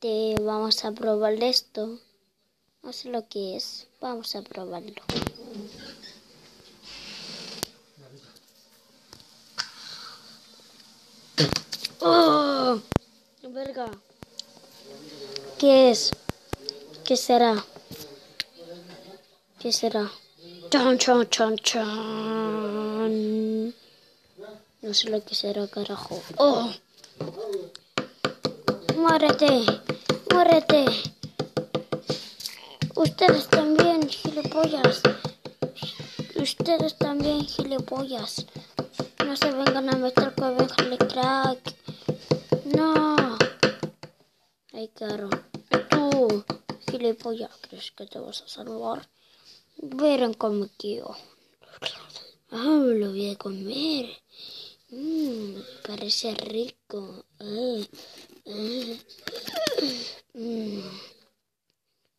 Vamos a probar esto. No sé lo que es. Vamos a probarlo. ¡Oh! ¡Verga! ¿Qué es? ¿Qué será? ¿Qué será? ¡Chan, chan, chan, chan! No sé lo que será, carajo. ¡Oh! ¡Muérete! ¡Muérete! Ustedes también, gilipollas. Ustedes también, gilipollas. No se vengan a meter con Benjale Crack. No. Ay, caro. Tú, gilipollas, ¿crees que te vas a salvar? Verán como quiero. Me lo voy a comer. Parece rico.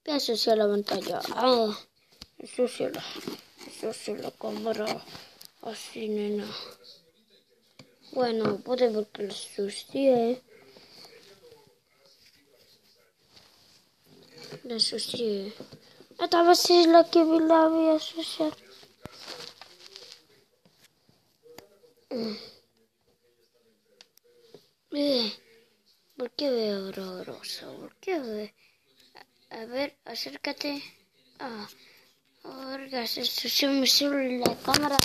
Eso sí la pantalla. Eso sí la cámara. Así, nena. Bueno, puede ver que lo ensucié. La ensucié. Esta vez es la que la voy a ensuciar. ¿Por qué veo horroroso? ¿Por qué veo? A ver, acércate. Ahora se ensució mi celular, la cámara.